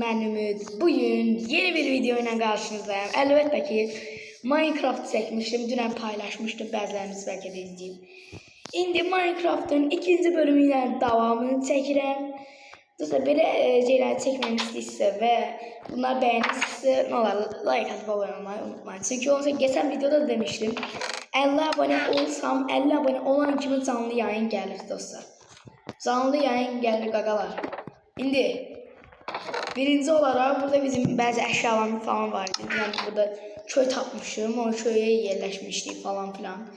Ben Ümit. Bugün yeni bir video ile karşınızdayım. Elbette ki Minecraft çekmiştim. Dün paylaşmıştım. Bazılarınız belki de izleyip. Şimdi Minecraft'ın ikinci bölümüyle devamını çekirəm. Dostlar böyle şeyler çekmemi istəyirsə ve bunlar beğenirsə ne olur like atıp abone olmayı unutmayın. Çünkü onunla geçen videoda da demiştim. 50 abone olsam 50 abone olan kimi canlı yayın gelir dostlar. Canlı yayın gelir qaqalar. İndi birinci olarak burada bizim bazı eşyalarımız falan var. Yani burada köy tapmışım. O köye yerleşmiştik falan filan.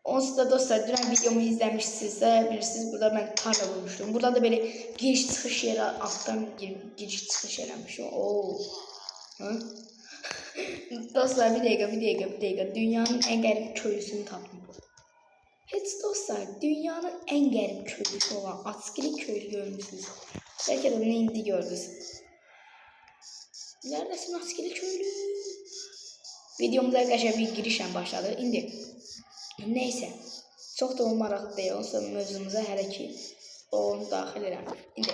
Onsuz da dostlar dün videomu izlemişsinizsə bilirsiniz burada ben tarla bulmuştum. Burada da böyle giriş çıxış yeri alttan giriş çıxış eləmişim. Oo. Hı? Dostlar bir dakika. Dünyanın en garip köylüsünü tapdım. Heç dostlar dünyanın en garip köylüsü olan askeri köylü görmüşsünüz. Belki de bunu indi gördünüz. Neredesin askeri köylü? Videomuz arkadaşlar bir girişle başladı. İndi. Neyse. Çok da maraqlı değil. Onsa mövzumuza hələ ki onu daxil eləmir. İndi.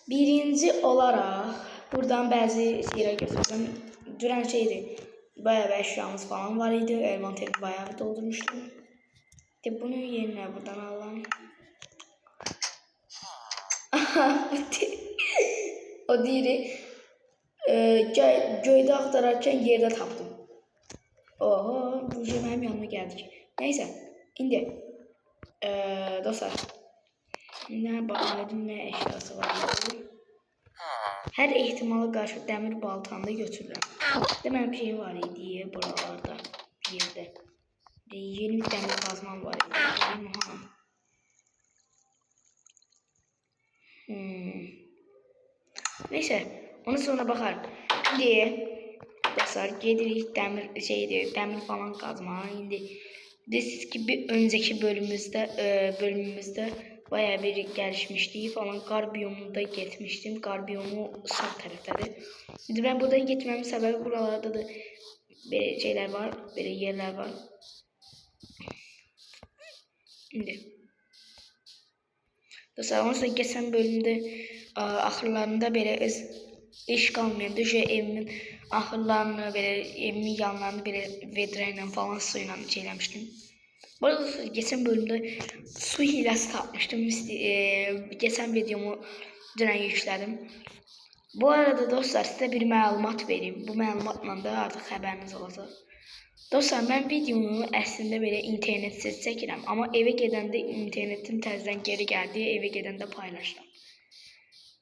Birinci olarak buradan bazı şeyler götürdüm. Dünən şeydi. Bayağı bir eşyamız falan var idi. Envanterimi bayağı bir doldurmuştum. De bunu yerine buradan alalım. O diğeri göyde aktararken yerde tapdım. Oho bu şey benim yanıma geldi ki. Neyse indi. Dostlar. Ne bakalım ne eşyası var. Her ihtimala karşı demir baltanı da götürürüm. Demem bir şey var idi buralarda bir yerde. Yeni bir demir kazmam var idi. Neyse onu sonra bakarım. Şimdi dostlar gedirik demir falan kazma. Şimdi siz gibi önceki bölümümüzde bayağı bir gelişmiştik falan. Kar biyomunda gitmiştim. Kar biyomu sağ taraftadır. Şimdi ben buradan gitmemin sebebi buralarda da böyle şeyler var, böyle yerler var. Şimdi dostlar onu sonra geçen bölümde ahırlarında böyle iş kalmayan düşe evimin ahırlarını böyle evimin yanlarını böyle vedreyle falan suyla şeylemiştim. Bu arada geçen bölümde su hilesi tapmıştım. Geçen videomu dün yükledim. Bu arada dostlar size bir məlumat vereyim. Bu məlumatla da artık haberiniz olacak. Dostlar ben videomu aslında böyle internetsiz çəkirəm. Ama eve gedəndə internetim təzədən geri gəldi. Eve gedəndə paylaşdım.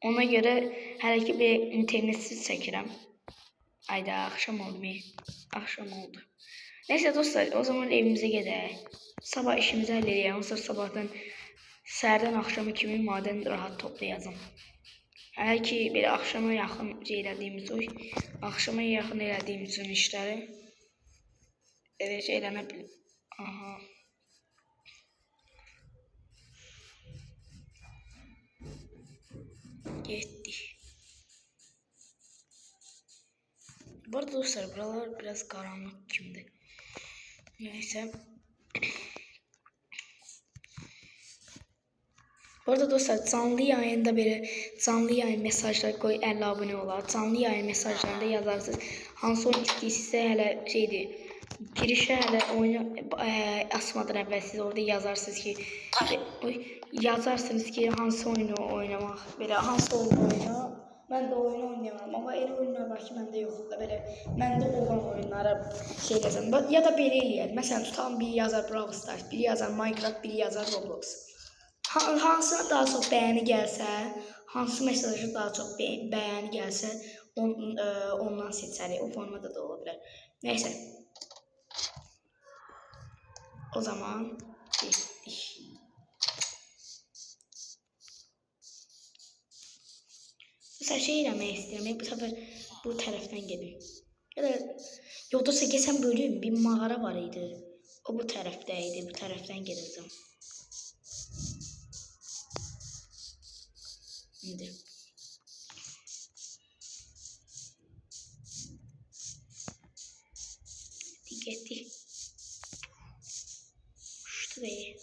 Ona göre hələ ki bir internetsiz çəkirəm. Ayda akşam oldu mu? Akşam oldu. Neyse dostlar o zaman evimize gedək. Sabah işimizi halledəyəm. Onsa sabahdan səhərdən akşamı kimi maden rahat toplayacağım. Hələ ki bir akşama yaxın akşama yaxın elədiyimiz işləri evet eləməbilir. Aha. Getdik. Bu arada dostlar buralar biraz karanlık kimdi. Neyse. Bu arada dostlar canlı yayında böyle canlı yayın mesajları koy 50 abone olar. Canlı yayın mesajlarında yazarsınız. Hansı oyun istəyirsinizsə hələ şeydir. Girişə hələ oyunu açmadan əvvəl siz orada yazarsınız ki hansı oyunu oynamaq. Belə hansı oyunu oynamaq. Ben de oyunu oynayamam ama el oyunlar var ki bende yok da böyle bende olan oyunlara şey yazarım. Ya da biri eləyər. Məsələn tutan biri yazar Brawl Stars, biri yazar Minecraft, biri yazar Roblox. Hansına daha çok beğeni gelse, hansı mesajı daha çok beğeni gelse ondan seçərik. O formada da olabilir. Neyse. O zaman getdik. Mesela şey eləmək istəyirəm. Bu sefer bu taraftan gelin. Ya da yolda geçen bölüm bir mağara var idi. O bu taraftaydı. Bu taraftan geleceğim. Şimdi. Dikkatli. Şuraya.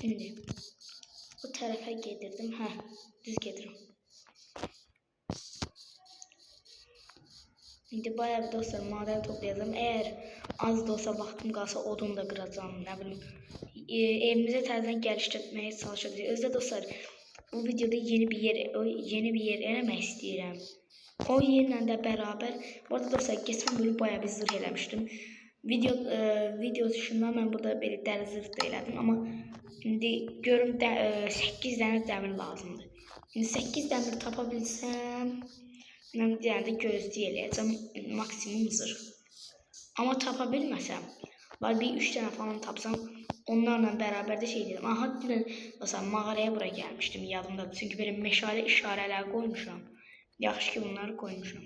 Şimdi. Bu tarafa getirdim. Ha, düz getirdim. İndi bayağı bir dostlar maden toplayacağım. Eğer az da olsa vaxtım qalsa odun da qıracağım, nə bilim. Evimizi təzədən gəlişdirməyə çalışacağıq. Özdə dostlar bu videoda yeni bir yer eləmək istəyirəm. O yerlə də bərabər. Bu arada dostlar geçən bölüm bayağı bir zırh eləmişdim. Video dışında mən burada belə dəli zırh da elədim, amma indi görüm 8 dənə dəmir lazımdır. İndi 8 dəmir tapa bilsəm mən yəni gözləyəcəm maksimum zırh. Amma tapa bilməsəm, var bir 3 dənə falan tapsam, onlarla bərabər də şey deyirəm. Aha, dünən məsələn mağaraya bura gəlmişdim, yadımdadır. Çünki belə meşale işarələr qoymuşam. Yaxşı ki bunları qoymuşam.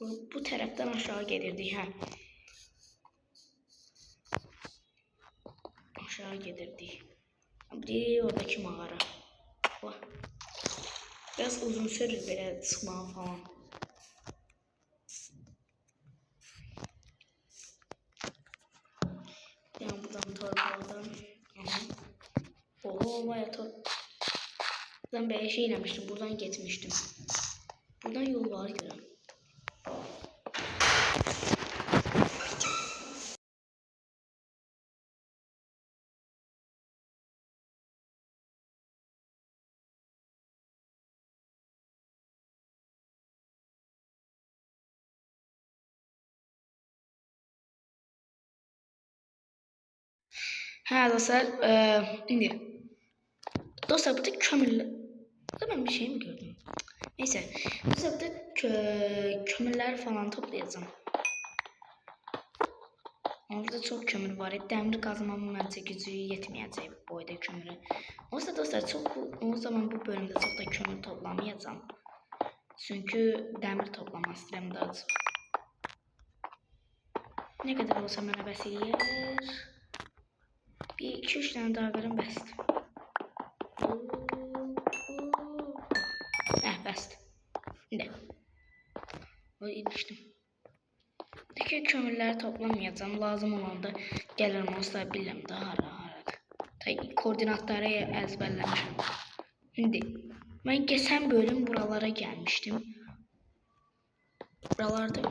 Bu tərəfdən aşağı gedirdik, hə. Aşağı gedirdik. Bir oradakı mağara. Bax. Biraz uzun sürür belə çıxmağa falan. Yani buradan torbadan. Oho bayağı buradan böyle şey eləmişdim. Buradan geçmiştim. Buradan yol var görəm. Ha dostlar, indi. Dostlar burada kömürler. Burada ben bir şey mi gördüm? Neyse. Dostlar burada kömürler falan toplayacağım. Orada çok kömür var. Demir kazmamın bence gücü yetmeyecek bu boyda kömürü. Oysa dostlar o zaman bu bölümde çok da kömür toplamayacağım. Çünkü demir toplamak istedim daha çok. Ne kadar olsa bana bəs eləyər. Bir 2-3 tane daha verin bəsdir. Bəsdir. İndi. O ilişdim. Peki kömürləri toplamayacağım. Lazım olanda gələrəm olsa bilirəm daha hara. Koordinatları əzbərləmişəm. İndi mən geçen bölüm buralara gelmiştim. Buralarda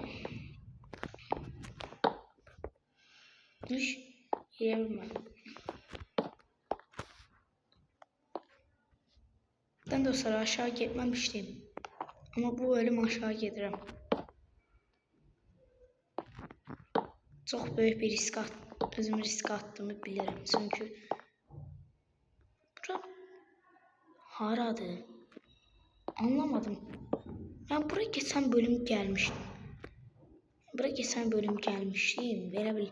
düş yerim. Ben de o sıra aşağı gitmemiştim. Ama bu bölüm aşağı giderim. Çok büyük bir özüm risk attığımı bilirim. Çünkü bura haradır? Anlamadım. Ben buraya geçen bölüm gelmiştim. Belə bil.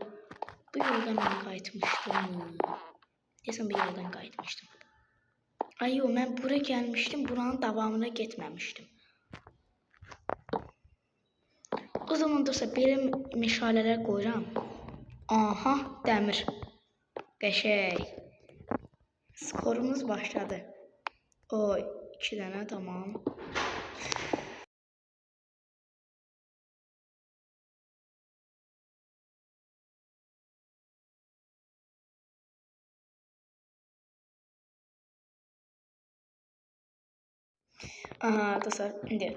Bu yoldan ben qayıtmışdım. Desem bir yoldan qayıtmışdım. Ay yo, ben buraya gelmiştim. Buranın davamına gitmemiştim. O zaman dostlar belə meşaleler qoyuram. Aha, dəmir. Qəşəng. Skorumuz başladı. Oy, 2 dənə tamam. Aha dostlar, indi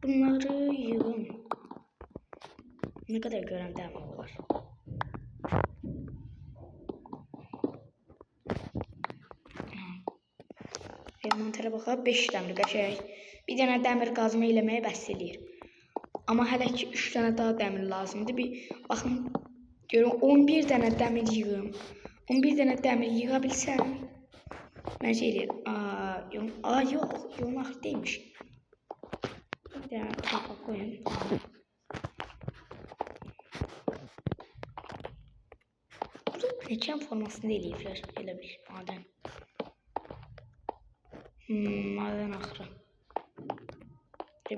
bunları yığın. Ne kadar gören dəmir var. Envanterə baxaq, 5 dəmir qəşəng. Bir dənə dəmir qazma eləməyə bəs eləyir. Amma hələ ki 3 dənə daha dəmir lazımdır. Bir baxın, görün 11 dənə dəmir yığım. 11 dənə dəmir yığa bilsəm mən şey eləyir. Yox, yolun axırı deyilmiş. Bir dənə tapa qoyun. Burada mekan formasında eləyiblər. Elə bir madən. Maden axırı.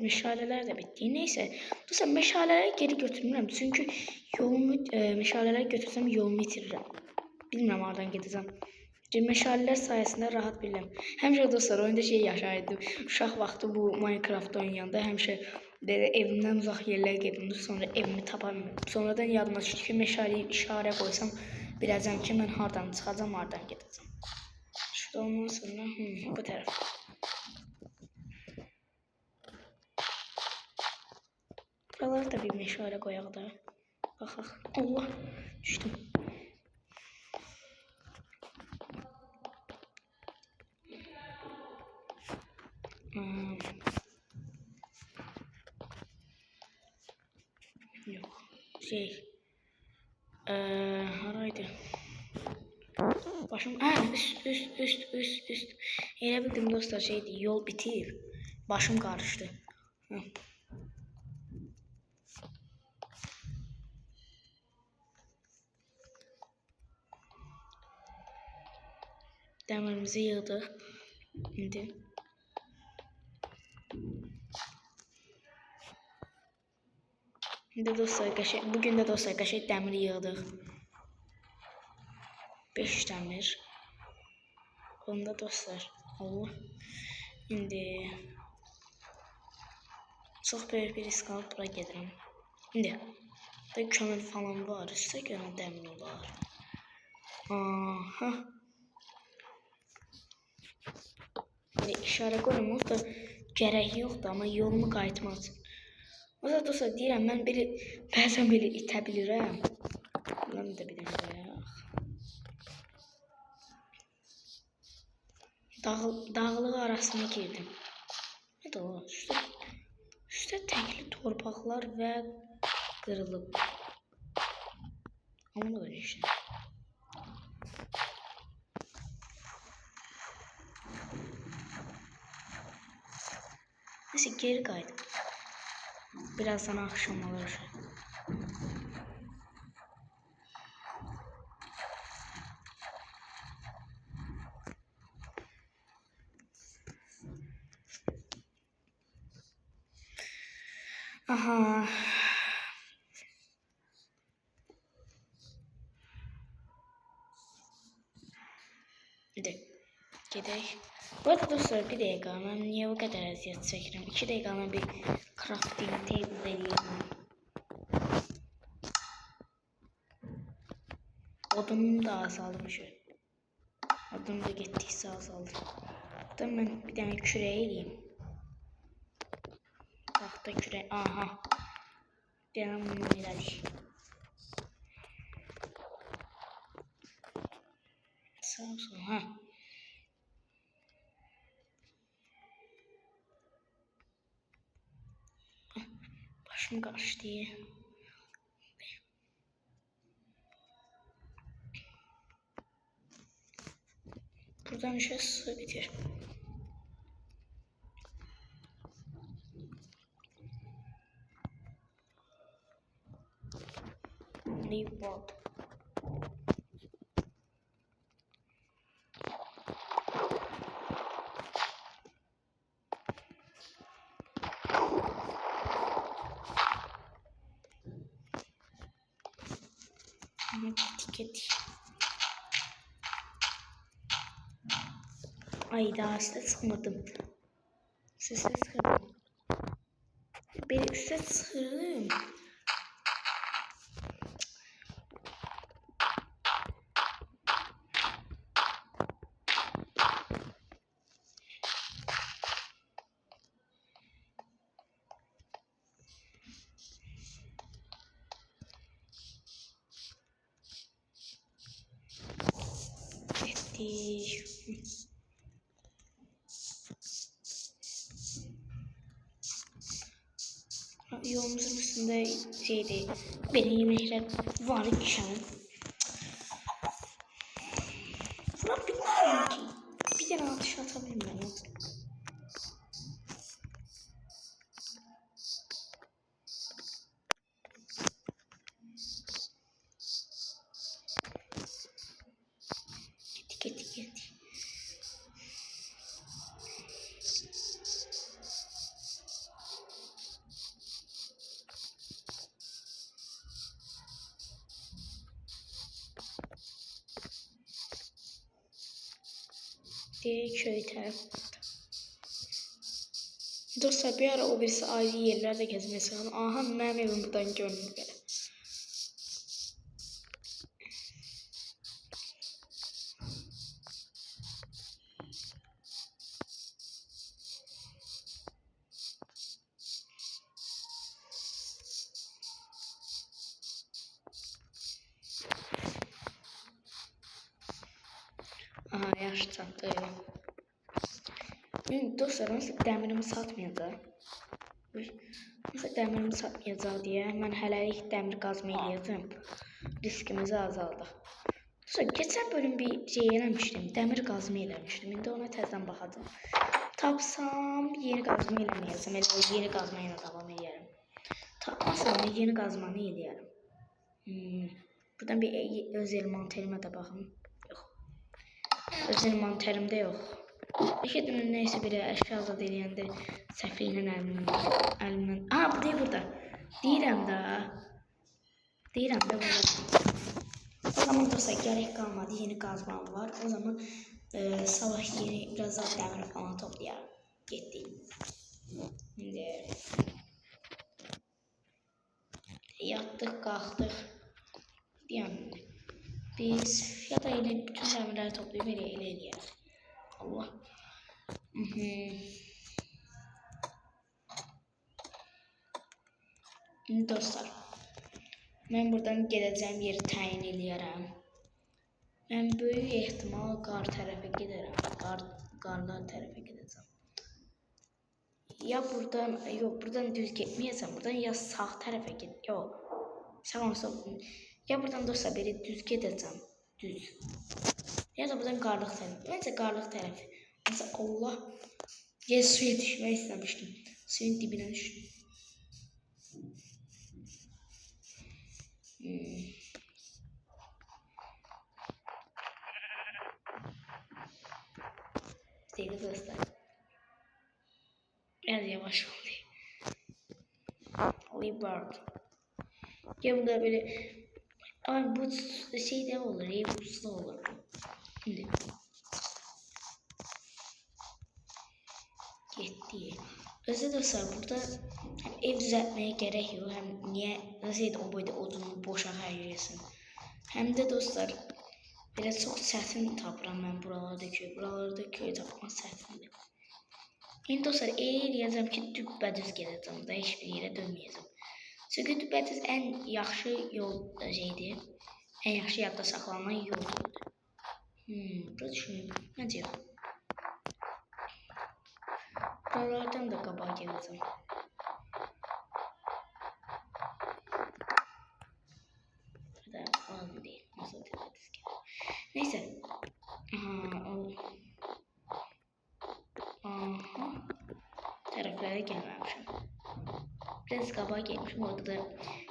Meşaleler de bitti. Neyse. Dostlar meşaleleri geri götürmürəm. Çünkü yolumu meşaleleri götürsem yolumu itiririm. Bilmirəm oradan gedəcəm. Meşaleler sayesinde rahat bilirəm. Həmişə dostlar oyunda şey yaşayırdım. Uşaq vaxtı bu Minecraft oynayanda həmişə evimdən uzaq yerlərə gedirdim. Sonra evimi tapamıyorum. Sonradan yadıma düşdü ki meşaleyi işarə qoysam biləcəm ki mən hardan çıxacam, hardan gedəcəm. Şurada ondan sonra bu tərəf. Buraları da bir meşale koyaq da. Baxaq. Allah, düşdüm. Yok. Haraydı? Başım, üst. Elə bildim dostlar, şeydi, yol bitir. Başım karıştı. Dəmirimizi yığdıq. İndi. Bugün de dostlar qəşəng dəmir yığdıq. 5 dəmir. Onda dostlar, Allah. İndi çox böyük bir risk alıb bura gedirəm. İndi da kömür falan var, üstə görə dəmir olar. Aha. İndi işarə qoyulmuş da gərək yoxdur, amma yolumu qayıtmaq üçün. O da dostlar deyirəm, mən belə bəzən belə itə bilirəm. Bundan da bir dənə qoyaq. Dağlıq arasına girdim. Ne de o? Üstə təkli torpaqlar və qırılıb. Amma da işte. Neyse geri qayıdım. Birazdan akşam olur. Aha. Gedək. Bu arada dostlar, bir dəqiqə, mən niyə bu qədər əziyyət çəkirəm? 2 dəqiqə bir crafting table eləyirəm. Odunum da azalmış. Odunum da getdikcə azaldı. Burada mən bir dənə kürək eləyim. Taxta kürək, aha. Deyəm bunu elədik. Sağ olsun, ha. Başım qarışdı. Buradan işe su bitir. Leave world. Etiket. Ay daha üstte çıkmadım. Üstte çıkmadım. Bir üstte çıkırım. Yolumuzun üstünde şeydi, benim yemekler var iken. Buna bilmiyorum ki. Bir tane atış atabilirim ben. Geti. Köy tarafında. Dostlar bir ara o birisi ayrı yerlerde gezmeye sığın. Aha benim evim buradan görünür böyle. çatdı. Dostlar, nasıl dəmirimi satmayacaq? Nasıl dəmirimi satmayacaq deyə mən hələlik dəmir qazma eləyəcəm. Riskimizi azaldıq. Dostlar, geçən bölüm bir şey eləmişdim. Dəmir qazma eləmişdim. İndi ona təzədən baxacağım. Tapsam yeni qazma eləməyəcəm. Elə yeni qazma ilə davam edərəm. Tapmasam da yeni qazmanı eləyərəm. Buradan bir öz envanterimə də baxım. Yox. Öz envanterimdə yox. Eşitdim, neyse biri əşya azad eləyəndə səhvlə əlimdən. Aha, bu deyil burada. Deyirəm də burada. O zaman dostlar, gerek qalmadı. Yeni qazmam var. O zaman sabah yeni biraz daha dəmir falan toplayarım. Getdik. İndi yatdıq, qalxdıq. Yəni biz ya da elə bütün dəmirləri toplayıb elə eləyərəm. Allah. Şimdi dostlar, mən buradan gedəcəyim yeri təyin eləyərəm. Mən böyük ehtimal qar tərəfə gedərəm. Qarlar tərəfə gedəcəm. Ya buradan, yox, buradan düz getməyəcəm. Buradan ya sağ tərəfə gedəcəm. Yox, sağ. Ya buradan dostlar belə düz gedəcəm. Düz. Ya da buradan qarlıq tərəfə. Məncə qarlıq tərəfi. Mesela Allah. Ya suya düşmək istəmişdim. Suyun dibinə düşdüm. Sevgili dostlar. Biraz yavaş oldu. Bird. Ya bu da böyle. Ay bu şey de olur. Buzlu olur. Şimdi. Gitti. Özellikle dostlar burada hem ev düzeltmeye gerek yok. Hem niye nasıl o boyda odunu boşa harcayasın. Hem de dostlar biraz çok çətin tapıram mən buralarda köy tapmaq çətindir. İndi dostlar eləyəcəm ki, düppədüz gedəcəm da, heç bir yerə dönməyəcəm. Çünki düppədüz ən yaxşı yol şeydir. Ən yaxşı yadda saxlanan yoldur. Burada düşünün. Necə yox? Buralardan da qabağa geləcəm. Burada lazım deyil. Nasıl düppədüz gelir. Neyse. Tərəflərə gəlməmişəm. Biraz qabağa gelmişim. Orada da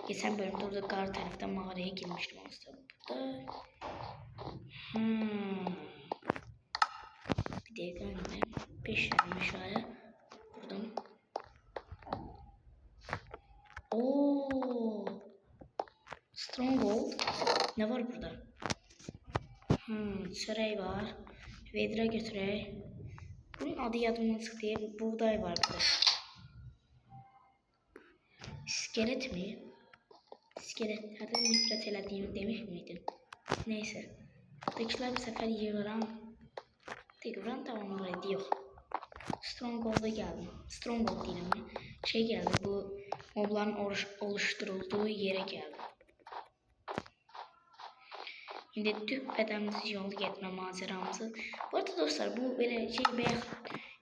geçen bölümde orada qar tərəfdən mağaraya girmişdim. Burada. Bir dəqiqə önümə 5 tane meşale vurdum. Ooo. Stronghold. Ne var burada? Çörək var. Vedra götürək. Bunun adı yadımdan çıxdı. Buğday var burada. İskelet mi? İskeletlerden nefret elədiyimi demiş miydin? Neyse. Buradakiler bu sefer yığıram. Yığıram da onlar ediyor. Stronghold'a geldim. Stronghold değil mi? Şey geldi, bu mobların oluşturulduğu yere geldi. Şimdi düppədəmiz yolu getmə maceramızı. Bu arada dostlar, bu belə şey bayaq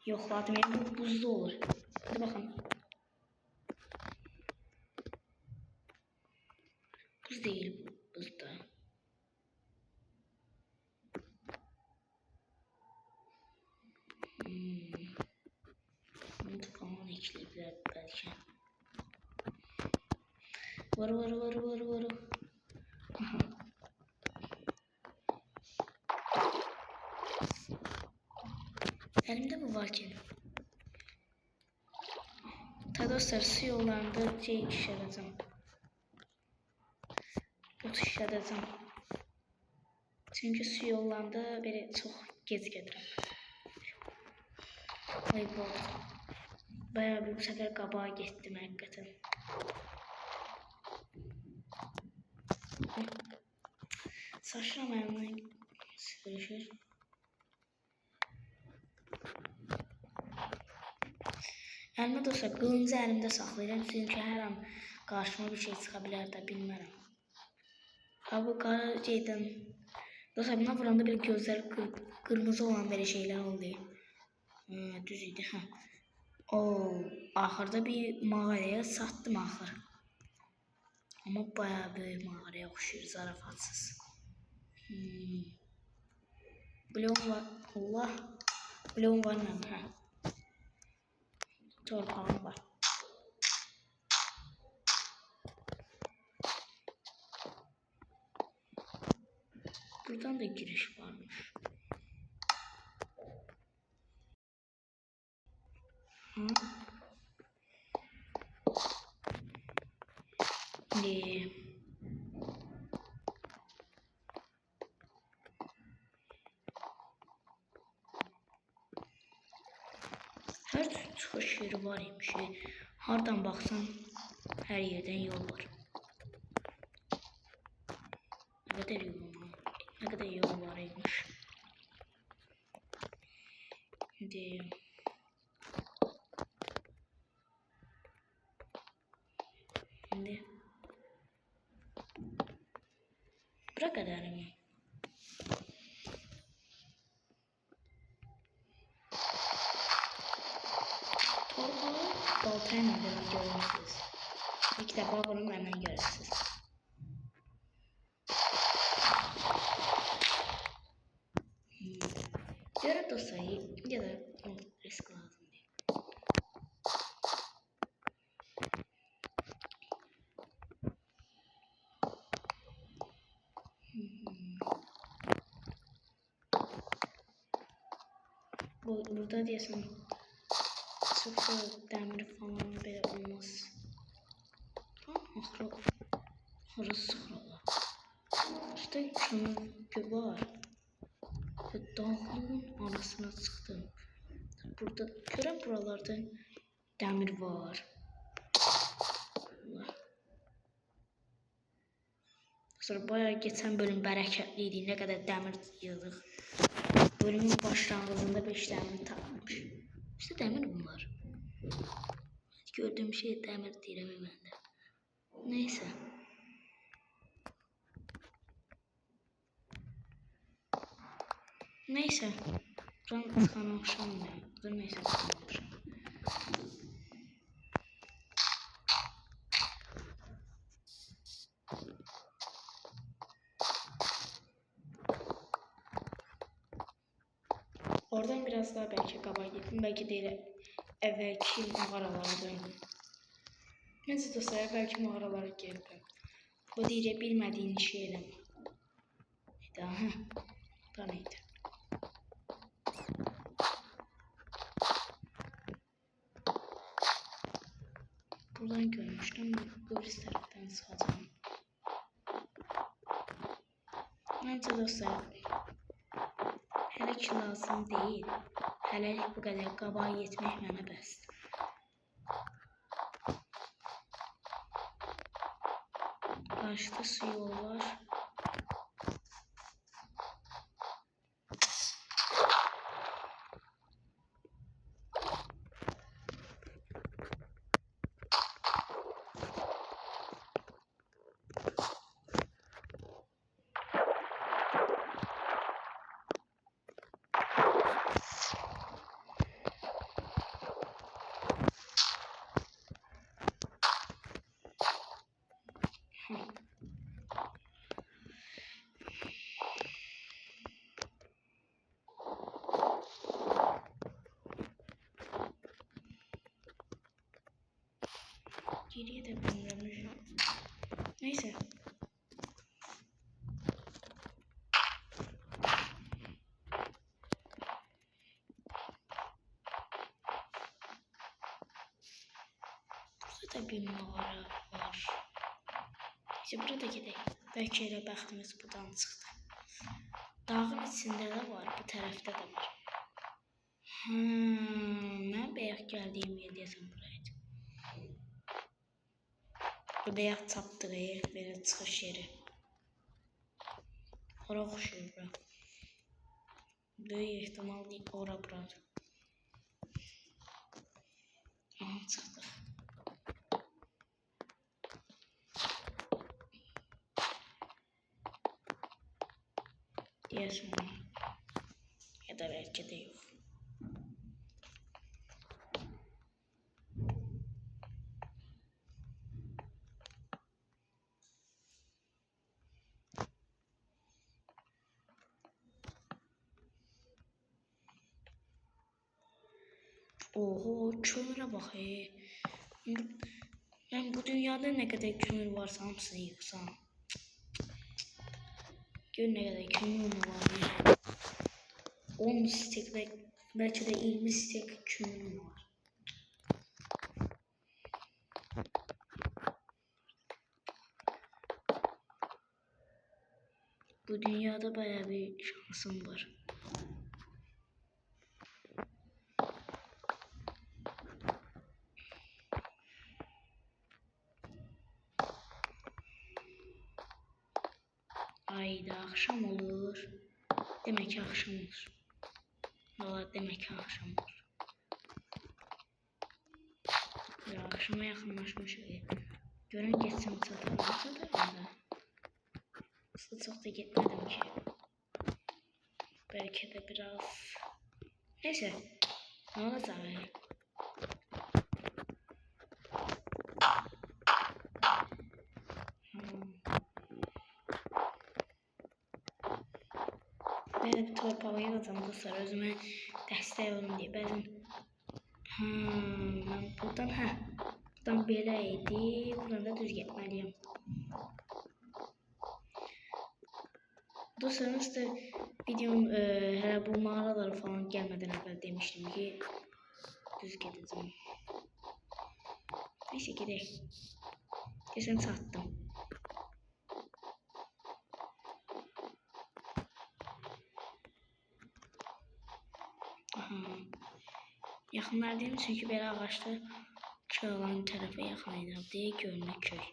yoxladım. Yəni bu buzlu olur. Hadi baxın. Buz değil bu, buzda. Bunu falan ekleyipler belki. Var. Aha. Elimde bu varken. Ta dostlar, su yollarında şey işleyeceğim. Bot işlədəcəm. Çünki su yollarında belə çox gec gedirəm. Ay bot. Bayağı bir bu səfər qabağa getdim həqiqətən. Saçlarım əlimdən sürüşür. Əlimə dostlar, qılıncı əlimdə saxlayıram. Çünki hər an qarşıma bir şey çıxa bilər də bilmərəm. Abi qara şeydən. Dostlar buna vuranda bir gözler Kırmızı olan böyle şeyler oldu. Düz idi. Ha. Oo, axırda bir mağaraya satdım axır. Ama bayağı böyük mağaraya oxşuyur, zarafatsız. Bloğum var. Allah. Bloğum var mı? Ha. Torpağım var. Buradan da giriş varmış. Hı. Her türlü çıxış yeri var imiş. Hardan baxsan hər yerdən yol var. Ne kadar yol var? Ne kadar yol var imiş. Şimdi bura kadar mı? Torbalı baltayla da görürsünüz. İlk defa bunu benden görürsünüz. Görüp dostayı ya da risk lazım değil. Burada diyorsun sıfır demir falan böyle olmaz. Ahırı sıfır ola. İşte kömür var. Ve dağlığın arasına çıktım. Burada görən buralarda demir var. Allah. Sonra bayağı geçen bölüm bereketliydi. Ne kadar demir yığdıq. Bölümün başlanğıcında 5 demir tapmış. İşte demir bunlar. Gördüğüm şey demir deyirəm məndə. Neyse. Neyse. Buranın tıkanmışam ya. Dur neyse tıkanmışam. Oradan biraz daha belki qabağa gittim. Belki değil evvelki mağaralara döndüm. Neyse dostlar, belki mağaralara geldim. Bu deyirə bilmədiyin şey eləmə. Daha. Da neydi? Buradan görmüştüm. Göris taraftan çıkacağım. Neyse dostlar. Hələ ki lazım değil. Hələlik bu qədər qabağa yetmək mənə bəsdir. Karşıda su yolu var. Geriye de döndürmüşüm. Neyse. Burada da bir mağara var. İşte burada gidelim. Belki elə bəxtimiz buradan çıxdı. Dağın içində də var, bu tərəfdə də var. Mən bəyək gəldiyim yer deyəsən buraydı. Bu bəyək tapdığı yer, belə çıxış yeri. Ora oxşuyur bura. Böyük ehtimal deyil, ora buradır. Aha, çıxdıq. Deyəsən. da belki de yok. Oho, kömüre bak. Ben bu dünyada ne kadar kömür varsa hamısını yıksam. Gör ne kadar kömür var. 10 stek belki de 20 stek kömür var. Bu dünyada bayağı bir şansım var. Ayda akşam olur. Demek ki akşam olur. Valla demek ki akşam olur. Ya akşama yakınlaşmış. Görün geçsem satılmasa da öyle. Aslında çok da gitmedim ki. Belki de biraz. Neyse. Ne olacak ya? Ben bir torpağı yazacağım dostlar. Özüme destek olun diye. Ben buradan buradan beləydi. Buradan da düz getməliyəm. Dostlarımız da videom hələ bu mağaraları falan gelmeden əvvəl demiştim ki düz gedəcəm. Neyse gedək. Desəm çatdım. Yaxınlardayım çünkü belə ağaçlar köy olan tərəfə yaxın edirəm deyə görünür köy.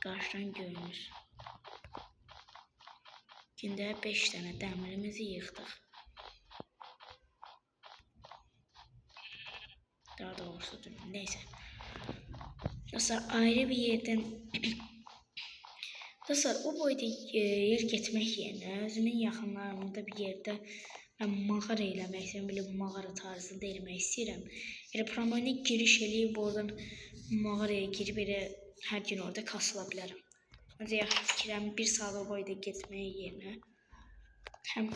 Qarşıdan görünür. Gündə 5 dənə dəmirimizi yıxdıq. Daha doğrusu neyse. Dostlar ayrı bir yerden dostlar o boyda yer getmək yerinə özümün yaxınlarında bir yerdə ben mağara eləmək istəyirəm. Belə bu mağara tarzında eləmək istəyirəm. Elə promoni giriş eləyib oradan mağaraya girib elə hər gün orada kasıla bilərəm. Məncə yaxşı fikirəm. 1 saat o boyda getməyə yerinə həm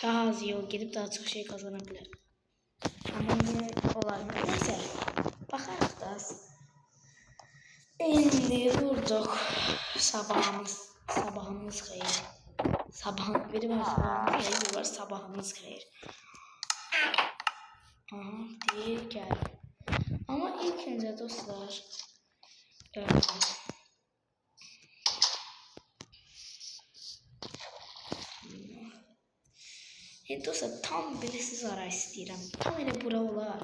daha az yol gedib daha çox şey qazana bilərəm. Amma yine olar. Neyse. Baxarıq da. İndi durduq. Sabahımız xeyir. Biri var sabahımız xeyir, biri var sabahımız xeyir. Aha, deyir gəl. Ama ilk önce dostlar dostlar tam belə siz ara istəyirəm. Tam elə bura olar.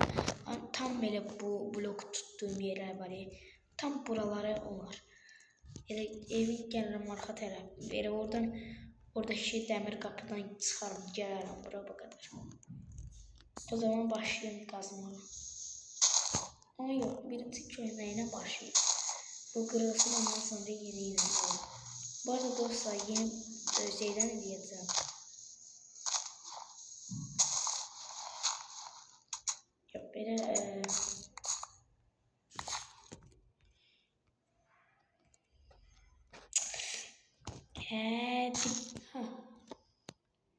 Tam belə bu blok tuttuğum yerler var ya. Tam buraları olar. Elə evin gəlirəm arxa tərəf. Belə oradaki dəmir qapıdan çıxarım, gələrəm bura bu qədər. O zaman başlayayım qazmağa. Ama yok, birinci köynəyinə başlayayım. Bu qırılsın ondan sonra yeni koyayım. Bu arada dostlar yeni şeyden edeceğim. Yok böyle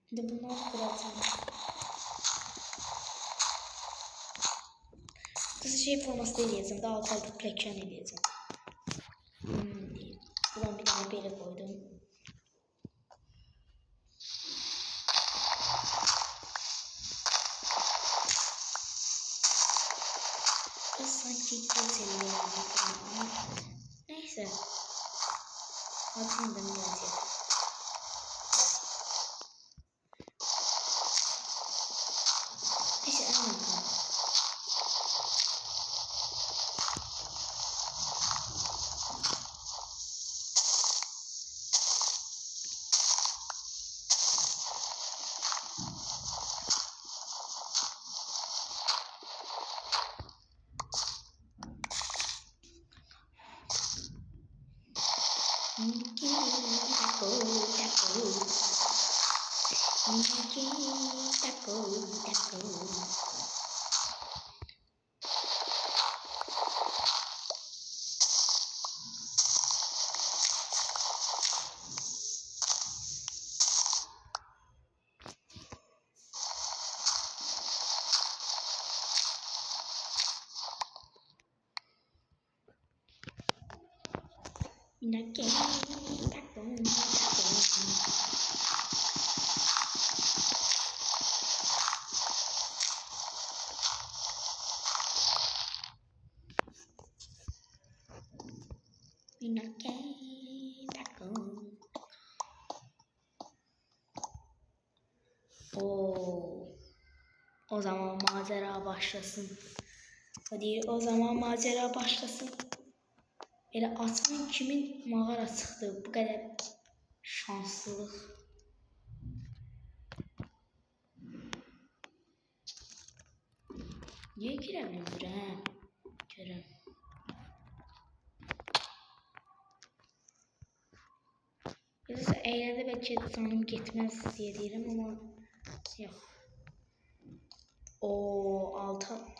Şimdi bunları kuracağım. Kısa şey forması da edeceğim. Daha altı plekan edeceğim. Buradan bir tane beri koydum. Biraz sanki seviyorum. Neyse. Atmadım birazcık. Neyse anladım. In a game, takım. In a game, takım. O zaman macera başlasın. Hadi o zaman macera başlasın. Elə açman kimin mağara çıxdı? Bu kadar şanslılıq. Niyə girə bilmirəm? Görəm. Yoxsa əyləndə bəlkə canım getməz deyə deyirəm, amma yox.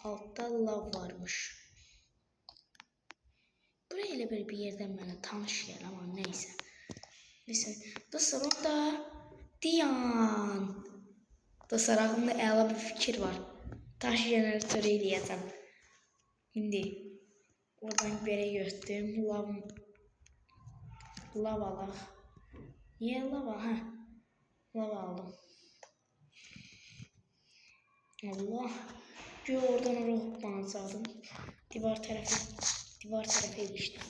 Altta lav varmış. Buraya elə bir yerdən mənə tanış gəlir, amma neysə. Neysə, dostlar, orada dayan. Dostlar, ağlımda əla bir fikir var. Daş jeneratörü eləyəcəm. İndi oradan belə götürdüm. Lav alaq. Niyə lava? Hə. Lava aldım. Allah. Göy oradan oraya hoppanacaqdım. Divar tərəfə ilişdim.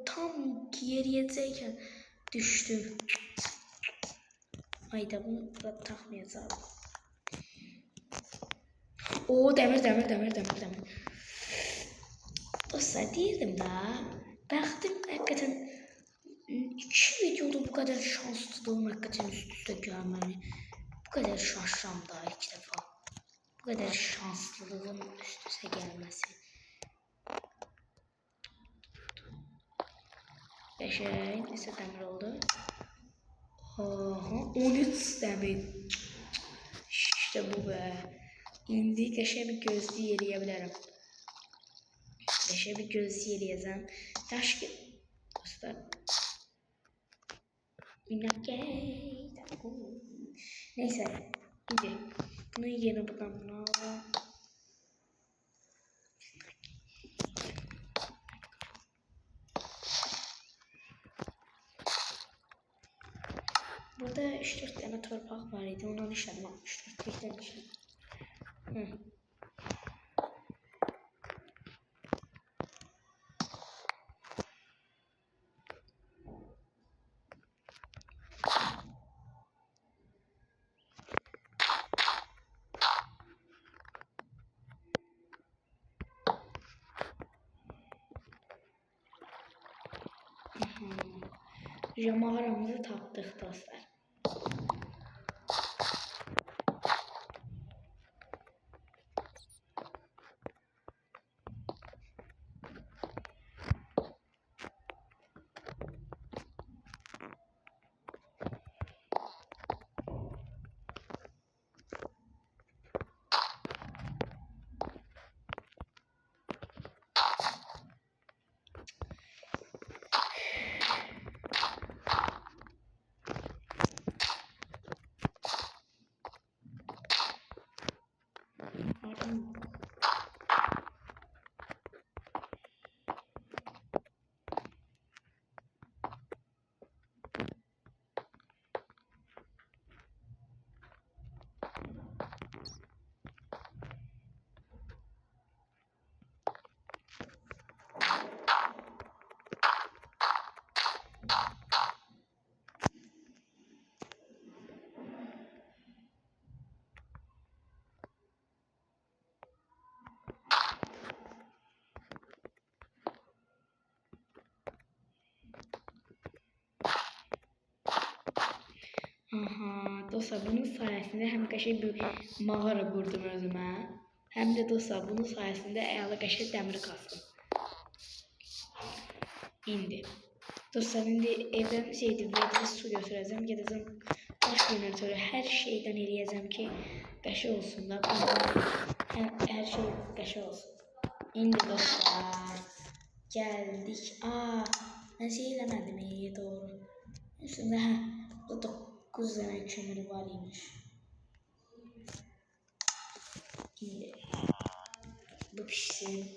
Tam yeriyəcəkən düşdüm. Ayda bunu da taxmayacağım. Dəmir. Dostlar, deyirdim da, bəxtim həqiqətən 2 videoda bu kadar şanslılığım hakikaten üst-üste görməni. Bu kadar şaşram da ilk defa. Bu kadar şanslılığın üst-üste gelmesi. Qəşəng, neçə dəmir oldu? 13 dəmir. İşte bu be. İndi qəşəng bir gözlü eləyə bilərəm. Qəşəng bir gözlü eləyəcəm. Daş ki, dostlar. Neyse, şimdi bunu yeni buradan bunu alalım. Burada 3-4 tane torpaq var idi, ondan işlədim 64 tane işlədim. Mağaramızı tapdıq dostlar. Dostlar, bunun sayesinde hem qəşəng bir mağara qurdum özümə, hem de dostlar bunun sayesinde əla qəşəng dəmir kastım. İndi dostlar, indi evdən verdiğiniz su götürəcəm, gedəcəm daş jeneratörü hər şeydən eləyəcəm ki qəşəng olsun da, hər şey qəşəng olsun. İndi dostlar gəldik. Mən şey eləmədim, doğru. Üstündə bu 9 tane kömürü var imiş. Şimdi bu pişsin.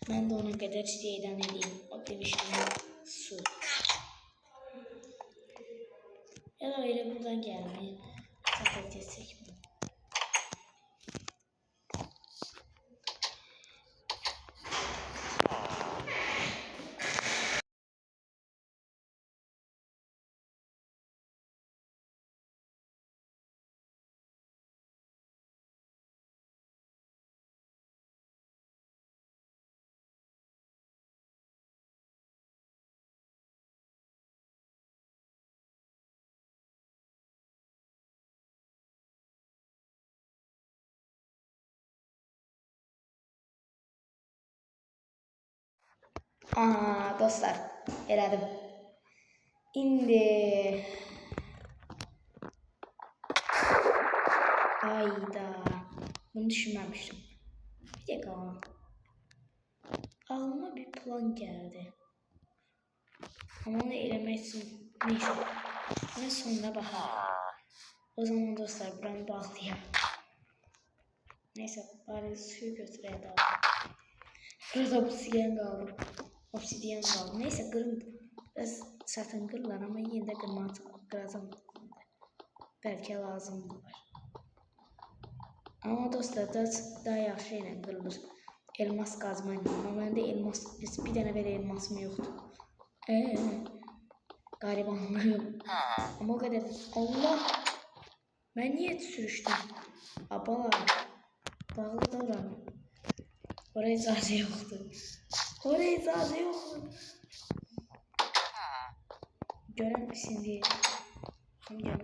Ben de ona kadar şeyden edeyim. O demiştim su. Ya da öyle buradan gelmeyi. Zaten destek mi? Aa dostlar, elədim. İndi ayda bunu düşünməmişdim. Bir dakika. Ağlıma bir plan geldi. Ama onu eləmək için neyse. Ben sonra bakarım. O zaman dostlar buranı bağlayayım. Neyse bari suyu götüreyim daha. Burada obsidiyen kaldı. Obsidiyen kaldı. Neyse kırım. Biraz zaten kırılan ama yine de kıracağım. Belki lazım var. Ama dostlar daha yaxşı ilə qırılır. Elmas kazma ilə. Ama məndə elmas, bir dənə belə elmasım yoxdur. Garibanlığım. Ama o kadar. Allah. Ben niye sürüştüm? Abala. Bağlı davran. Oraya zaten yoktu. Oraya zaten yoktu. Gören misin diye. Gel.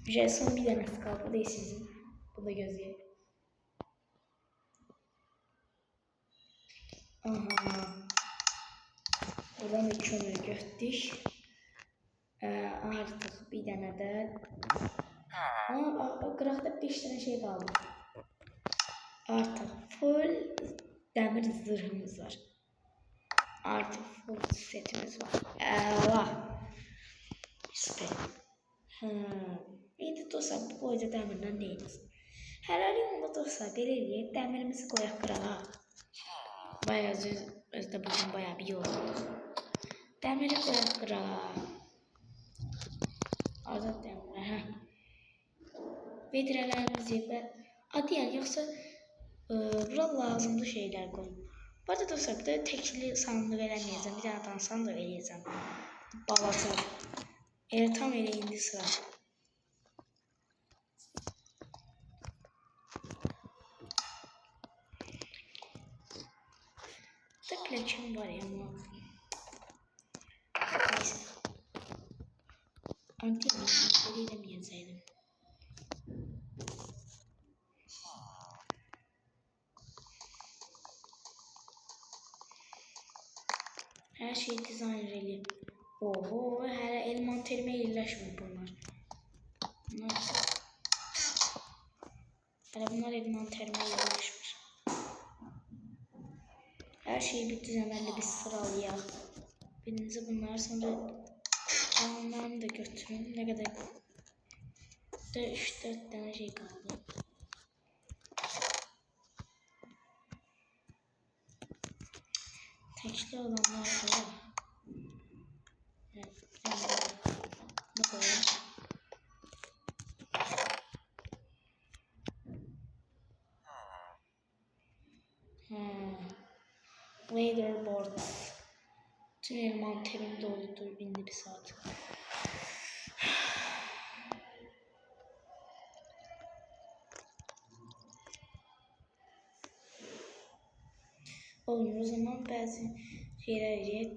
Bir son bir tanesi kaldı değil sizin. Bu da gözüye. Aha. Buradan da kömür götdük. Artık bir tane de. Qıraqda 5 tane şey kaldı. Artık full demir zırhımız var. Artık full setimiz var. Allah. Süper. İndi dostlar bu qoyca dəmirdən neyiniz? Hələlik onda dostlar belə eləyək. Dəmirimizi qoyaq qırağa. Bayağı özdə bugün bayağı bir yorulduk. Dəmiri qoyaq qırağa. Azad dəmirlər. Vedrələrimizi və adıyar yoxsa bura lazımlı şeylər qoyun. Bu arada dostlar bir de tekli sandıq eləməyəcəm. Bir dənə sandıq eləyəcəm. Balaca. Tam elə indi sıra. Da plakım var ya ama. Neyse. Antiyemi eləməyəcəydim. Her şey dizayn eləyim. Oho, hələ elmanterimə yerləşmir bunlar. Hələ bunlar elmanterimə yerləşmir. Her şeyi bir düzenli bir sıralayaq. Birinci bunlar, sonra onlarını da götürün. Ne kadar? 3-4 tane şey kaldı. Tekli olanlar var. Evet, bunu koyalım. Leaderboard. Tüm envanterim doldu. Bindi bir saat. Olur, o zaman bazı şeyler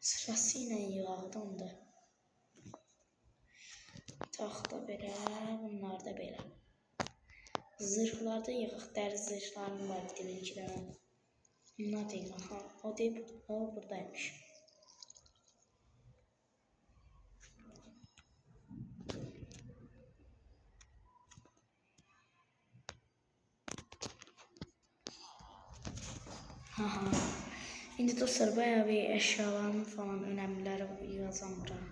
sırasıyla yığaldım da. Taxta belə, bunlar da belə. Zırhlarda yığıq, dəri zırhlarım var bir de 2 dənə. Bunlar da yığıq. O deyib, o buradaymış. İndi dostlar bayağı bir eşyalarım falan önemlileri yığacağım buraya.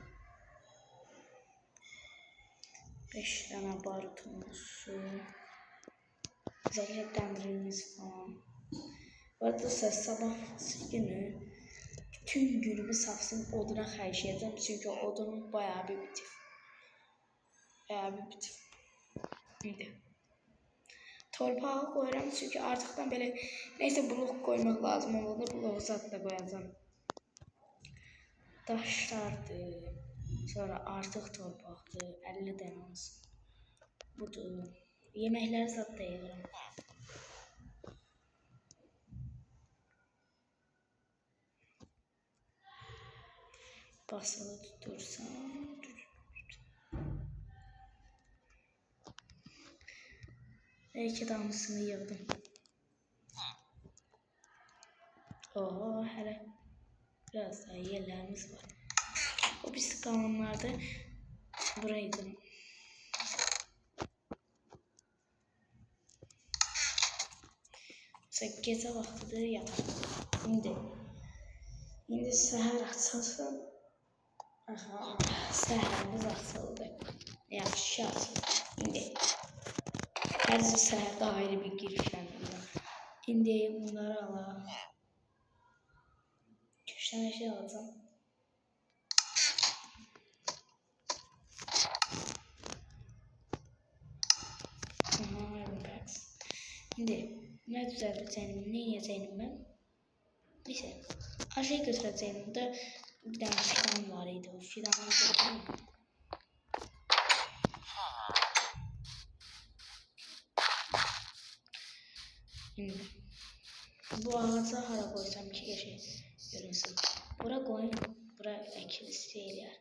5 tane barutumuz. Özellikle dəmirimiz falan. Bu arada sabah günü tüm günümü safsın oduna xərcləyəcəm. Çünki odunum bayağı bir bitib. İndi torpağı koyuram çünki artıqdan belə neysə blok koymaq lazım oldu. Bloğu zat da koyacağım. Daşlardır. Sonra artıq torpaqdır. 50 dənə olsun. Budur. Yeməkləri zat da yığıram. Basılı tutursam. Belki damısını yığdım. Oho, hələ biraz daha yerlərimiz var. O biz qalanlarda buraydı. Mesela gece vaktidir yatar. İndi səhər açılsın. Aha, səhərimiz açıldı. Yaxşı açıldı. İndi hər səhərdə ayrı bir girişləndirəm. İndi bunları alalım. Köşdən şey alacağım. Aha, Iron Packs. İndi nə düzəldəcəyim, nə yiyəcəyim mən? Neyse, aşağı götürəcəyim. Burada bir dənə fidan var idi. O fidanı götürürüm. Bu ağaca hara koysam ki geçe görünsün. Bura koyun, bura ekilisi eləyər.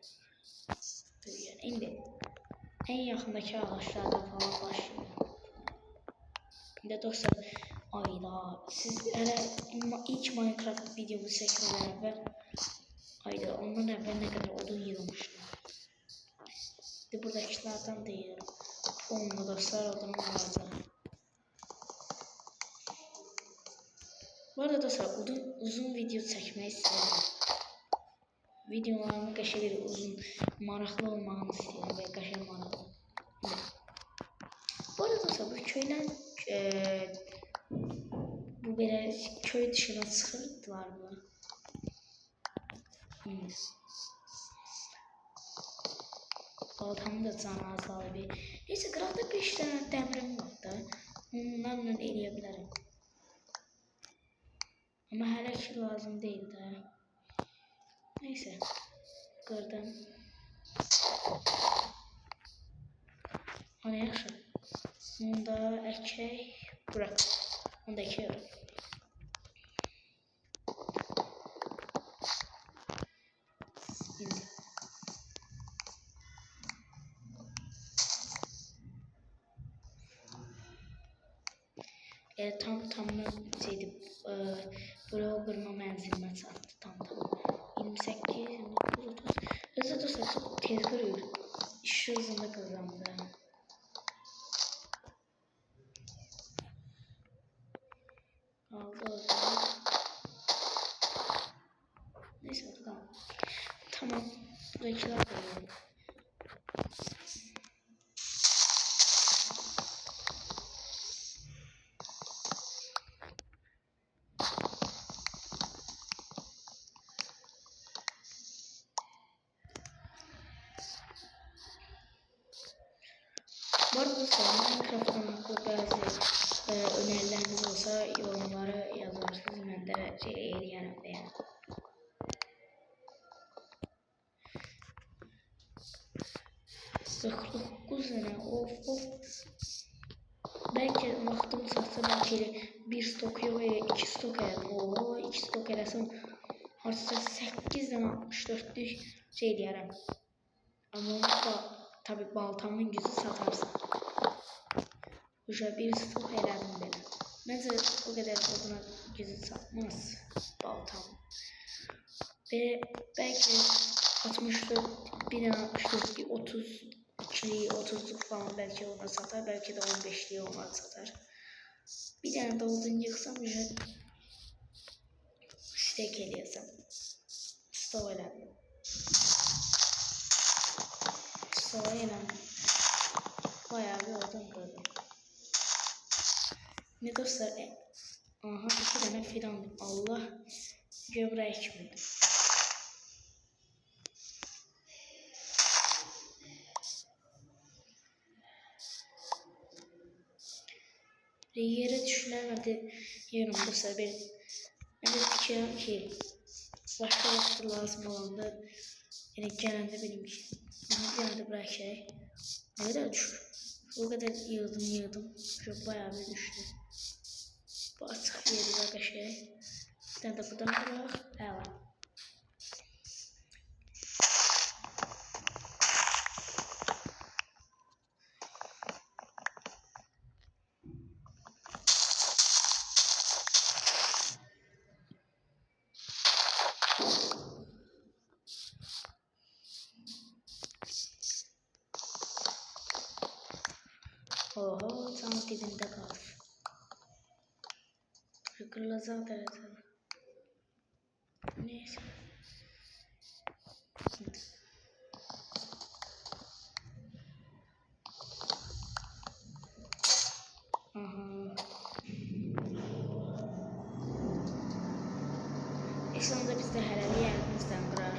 Böyüyər. İndi en yaxındakı ağaçlardan falan başlayalım. İndi dostlar, ayda siz ilk Minecraft videomu çəkmədən əvvəl ayda ondan əvvəl nə qədər odun yığmışdım. İndi buradakilərdən deyirəm. Onunla dostlar odunum alacaq. Bu arada dostlar uzun video çəkmək istəyirəm. Videolarımı qəşəng bir uzun, maraqlı olmağını istəyirəm və qəşəng maraqlı. Bu arada dostlar bu köydən bu belə köy dışına çıxırdılar mı? Baltamı da canı azaldı bir. Neyse qıraqda 5 dənə dəmirim var da. Onlarla eləyə bilərəm. Ama hələ ki lazım değil de. Neyse. Qırdım. Onu yaxşı. Onu da əkək. Bırak. Onu da əkiyorum. Tamına şeydi, buraya qırma mənzilimə çatdı tam. 28, 29, 30. Özü dostlar çok tez qırıyor. İş hızında qırıramdı. Aldı. Neyse tamam. Tamam. Buradakiler koyuyorum. Bu arada Minecraft'tan bazı önerileriniz olsa yorumlara yazarsınız. Ben de eləyərəm deyəm. Dokuz tane of. Belki vaxtım çatsa belki bir stok yox, 2 stok elədim. Oo, 2 stok eləsəm artıq 8 dənə 64'lük şey eləyərəm. Amma onu da tabi baltamın gücü satarsa. Uca bir stok elədim belə. Məncə bu qədər oduna gücü satmaz baltam. Ve belki 64, bir dənə 64, 32, 30'luk falan belki ona satar, belki de 15'liği ona satar. Bir tane de odun yıksam steak eləyəsəm. Stov elədim. Stov elədim. Bayağı bir odun qırdım. Ne dostlar? Aha, 2 tane fidan. Allah göbreği ekmedi. Yere düşünemedi. Yarım dostlar bir fikrim ki başka vakti lazım olanda yani genelde benimki. Bir anda bırak şey. Ne kadar düşür? O kadar yığdım. Çok bayağı bir düştü. Bu açık bir yeri var şey. Bir tane de buradan bırak. Evet. Oho, tam dibinde kaldı. Kırılacak derece. Neyse. Aha. Sonunda biz de herhalde yerimizden bırak.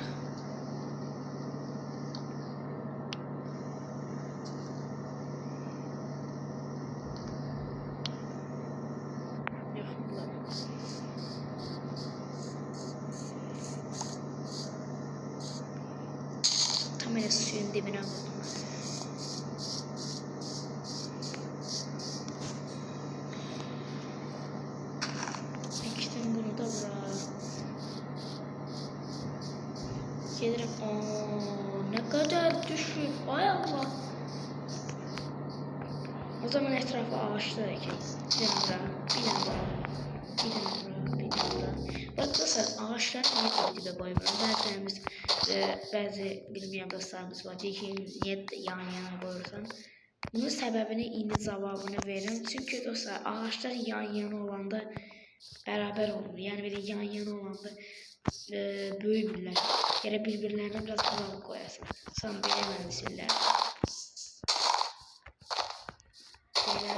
Tam öyle suyun dibine vurdum. Ektim bunu da bırak. Gelirim. Ne kadar düşük. Ay Allah. O zaman etrafa ağaçlar ekelim. Bir tane bura. Bak dostlar ağaçlar niye dibe koymuyorum? Bazı bilmeyen dostlarımız var. Deyir ki niye yan yana koyursan? Bunun sebebini indi cevabını verin. Çünkü dostlar ağaçlar yan yana olanda beraber olur. Yani böyle yan yana olanda böyümürlər. Yerə bir-birlərinə biraz uzaq qoyasın. Sonra biləməlisinlər. Belə.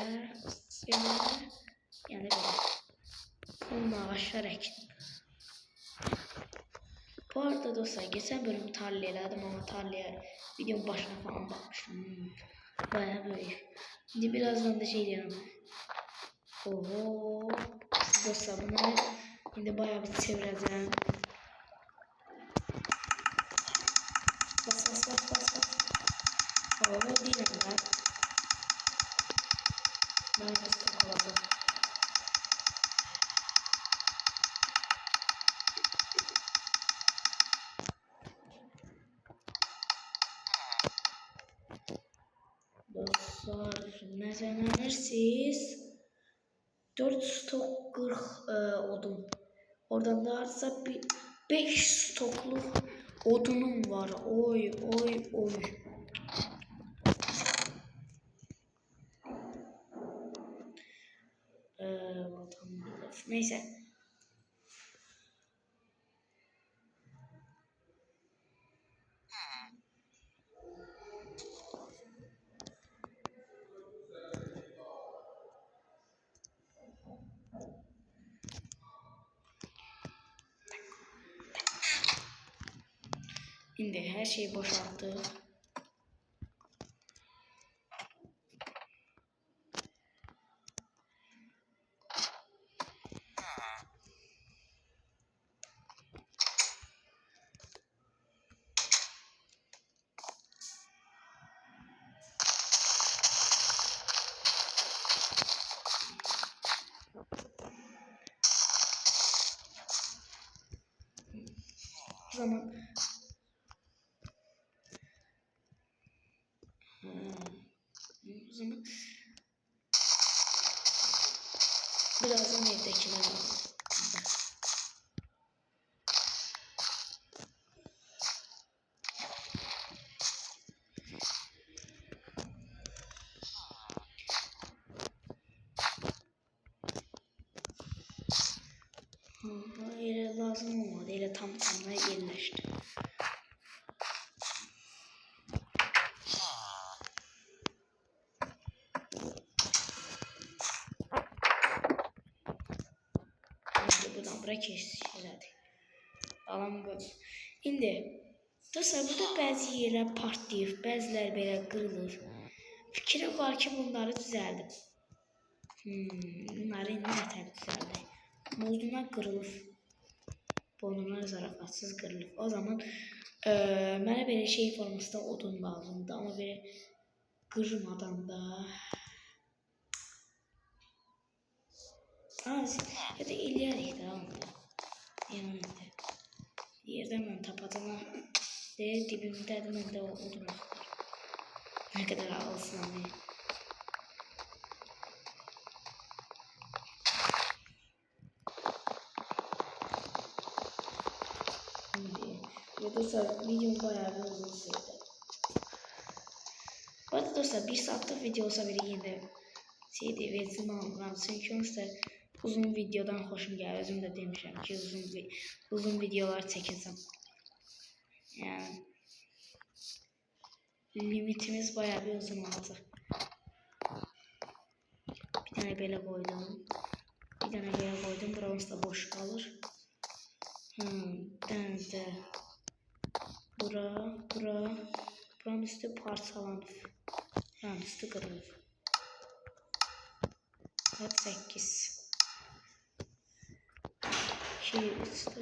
Yəni belə. Bunun ağaçlar əkin. Bu arada dostlar geçen bölüm tarla elədim ama tarlaya videonun başına falan bakmıştım. Bayağı böyük. Şimdi birazdan da şey diyorum. Oho. Dostlar bunları şimdi bayağı bir çevireceğim. Bas. Oho değilim ben. Ben bir takaladım. Dostlar ne zannedersiniz? 4 stok 40 odun. Oradan da artsa 5 stokluk odunum var. Oy. Neyse. Şimdi her şeyi boşalttık. O zaman birazdan evdekiler var. Yere lazım olmadı. Yere tam yerleşti. bura keçilədik. Alan bu. İndi dostlar, burada bəzi yerlər partlayır, bəziləri belə qırılır. Fikrim var ki, bunları düzəldim. Bunları indi nətər düzəldik? Odunlar qırılır. Odunlar zarafatsız qırılır. O zaman mənə belə şey formasında odun lazımdır. Amma belə qırmadan da ya da eləyərik də onu. Yəni yerdən mən tapacağım. Dibimdədir, məndə odun axtar. Nə qədər alsın hani. Ve dostlar, videom bayağı bir uzun sürdü. Bu arada dostlar, 1 saatlik video olsa bile yine şeydi ve zamanlam. Çünkü dostlar, uzun videodan hoşum gəlir. Özüm də demişəm ki, uzun videolar çəkəcəm. Yəni limitimiz bayağı bir uzun olacaq. Bir tane belə qoydum. Bir tane belə qoydum. Buramız da boş qalır. Bir tane də buranın üstü parçalanır. Buranın üstü qırılır. Hadi 8. 2, 3, 4.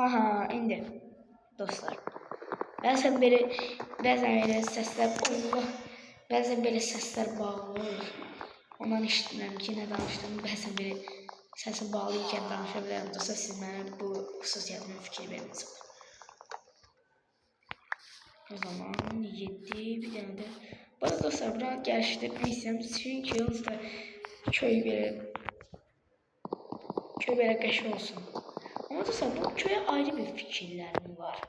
Aha, indi dostlar. Bəzən belə səslər olur. Bəzən belə səslər bağlı olur. Ondan eşitmirəm ki, nə danışdığımı. Bəzən belə səsi bağlı ikən danışa bilərəm. Dostlar, siz mənə bu xüsusiyyətimi fikir vermişsiniz. O zaman 7 bir dənə də. Bu arada dostlar, bura gəlişdirmək istəyirəm. Çünki yalnızda köy belə qəşəng olsun. Ama dostlar, bu köye ayrı bir fikirlerim var.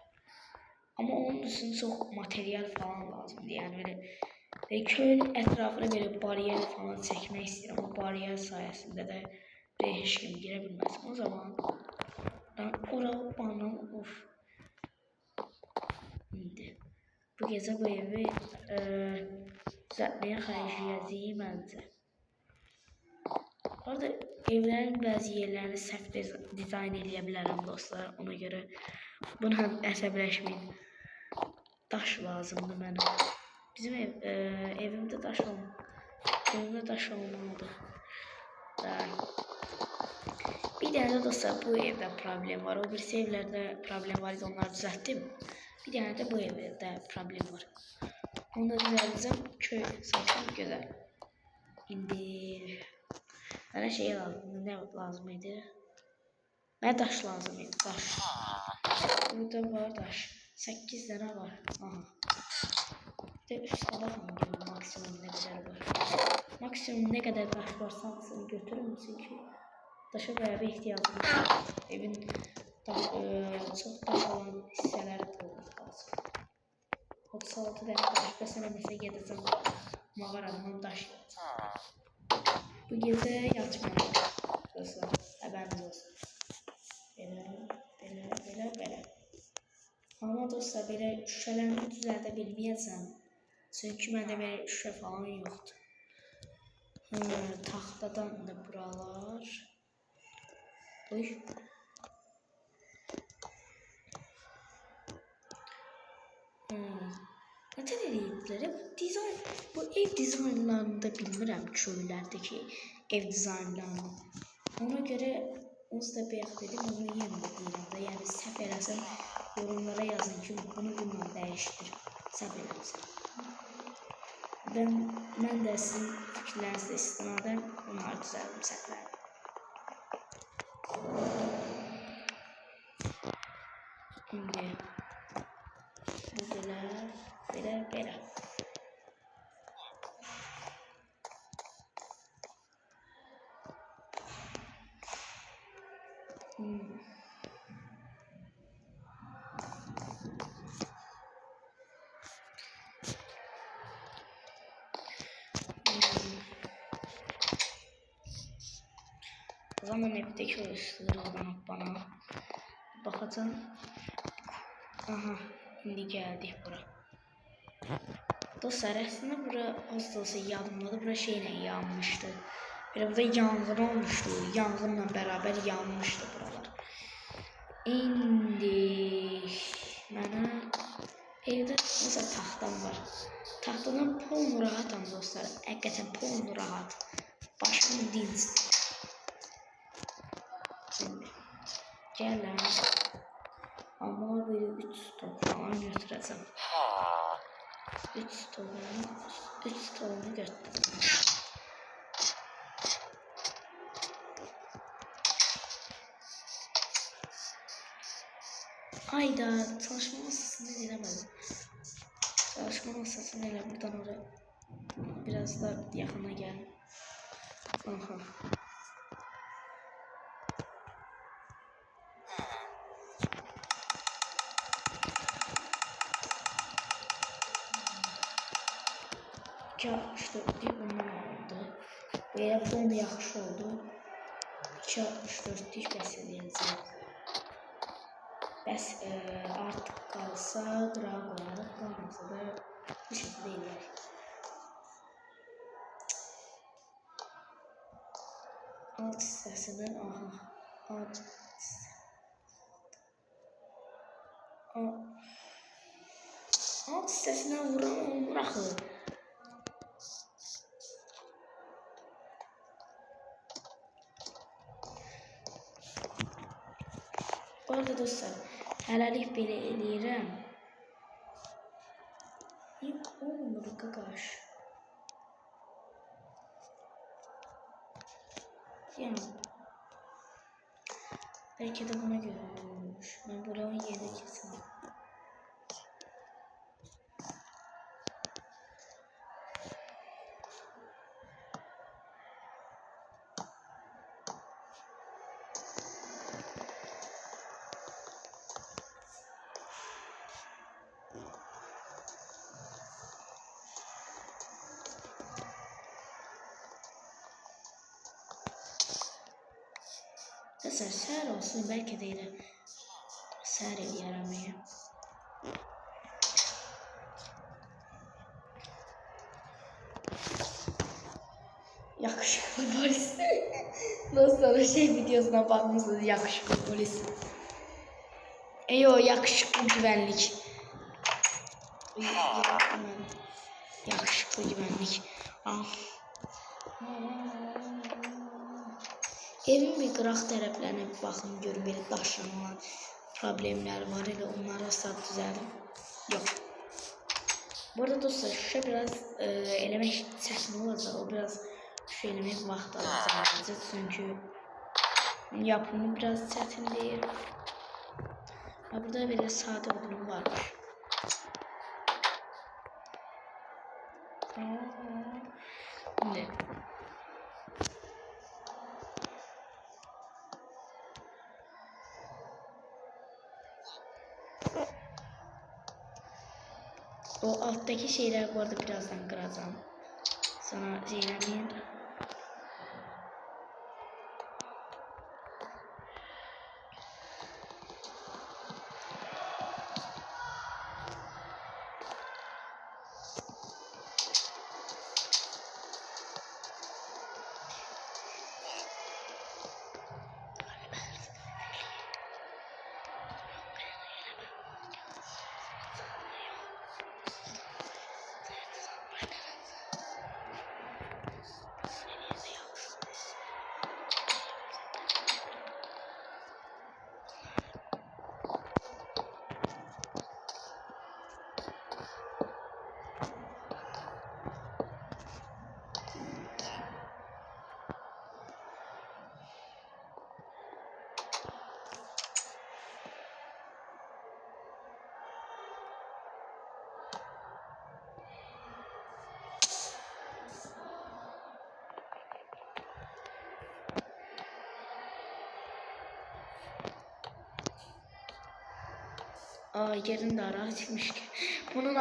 Ama onun dışında çok materyal falan lazımdı. Yani böyle köyün etrafına böyle bariyer falan çekmek istiyorum. Ama bariyer sayesinde de hiç kim girebilmez. O zaman ben oraya bana indi. Bu gece bu evi düzeltmeye harcayacağım bence. Orada evlərin bəzi yerlərini səhv dizayn eləyə bilərəm dostlar. Ona görə buna əsəbləşməyin. Daş lazımdır mənə. Bizim evimdə daş olmalıdır. Bir dənə də dostlar, bu evdə problem var. O birisi evlərdə problem var idi, onları düzəltdim. Bir dənə də bu evdə problem var. Onu da düzəldəcəm. Köy sayısam gözəl. İndi bana şey lazım. Ne lazım idi? Ne daş lazım idi? Daş. Burada var daş. 8 tane var. Aha. Bir de üst bakalım maksimum ne kadar var. Maksimum ne kadar daş varsa sen götürür müsün ki? Daşa bayağı bir ihtiyacım var. Evin çok daş olan hisseleri de olması lazım. 36 tane daş. Ben sana mesela gideceğim. Mağaranın daş yapacağım. Bu gece yatmayalım dostlar, haberiniz olsun. Belə. Ama dostlar, belə şüşələrimi düzəldə bilməyəcəm. Çünki məndə belə şüşə falan yoxdur. Taxtadan da buralar. Uy. Nətər eləyiblər? Bu ev dizaynlarını da bilmirəm, köylerdeki ev dizaynlarını. Ona göre onu da bəyək dedim, onu yenə də deyirəm də. Yəni səhv eləsəm yorumlara yazın ki, bunu bununla dəyişdir. Səhv eləsəm. Mən də sizin fikirlərinizdə istinadən onları düzəldim səhvləri. İndi bu belə. Tamamen evdeki o ısırıldan bana. Bakacağım. Aha, indi geldik bura. Dostlar, aslında bura az da olsa yanmadı. Bura şeyle yanmıştı. Böyle burada yangın olmuştu. Yangınla beraber yanmıştı buralar. İndi bana evde mesela taxtam var. Taxtadan pulum rahatam dostlar. Hakikaten pulum rahat. Başım dinç. Gel lan. Ama böyle 3 stok falan götüreceğim. 3 stoğunu götüreceğim. Ayda çalışma masasını dilemedim. Çalışma masasını ile buradan oraya biraz da yakına gel. Aha. İşte bir bundan oldu. Veya bu da yaxşı oldu. 2.64'lük bəs edəcək. Bəs artıq qalsa qırağa qoyarıq, qalmasa da bu şəkildə eləyək. Alt hissəsindən, aha, alt hissəsindən vuran olmur axı. Bu arada dostlar, hələlik belə eləyirəm. Niyə olmur qaqaş? Yəni, bəlkə də buna görə olmuş. Mən buranın yerdə kesin. Dostlar, səhər olsun, bəlkə də elə səhər eləyərəm. Yakışıklı polis. Dostlar, o şey videosuna bakmışsınız, yakışıklı polis. Eyo, yakışıklı güvenlik. Yakışıklı güvenlik. Evin bir qıraq tərəflərinə bir baxın, görün belə daşlanan problemlər var, elə onları asla düzəldim. Yox. Bu arada dostlar, şuşa biraz eləmək çətin olacaq, o biraz şuşa eləmək vaxt alacaq, çünki yapımı biraz çətin deyil. Burada belə sadə odun varmış. Ne? O alttaki şeyler bu arada birazdan kıracağım. Sana şeylerleyeyim. Yerin de ara çıkmış ki. Bunun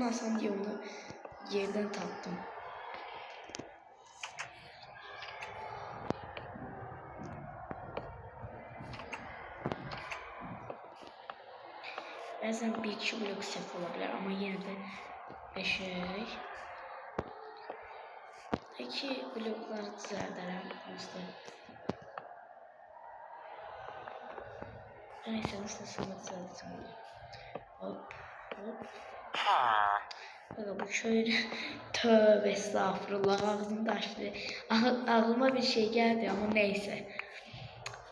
asan yolunu yerden taptım. Bəzən bir iki blok səhv ola bilər, amma yenə də beşik. İki blokları düzəldərəm onsuz. Neyse, nasıl düzəldəcəm. Hop, hop. Bakın bu şöyle tövbe estağfurullah, ağzım taştı. Ağlıma bir şey geldi ama neyse.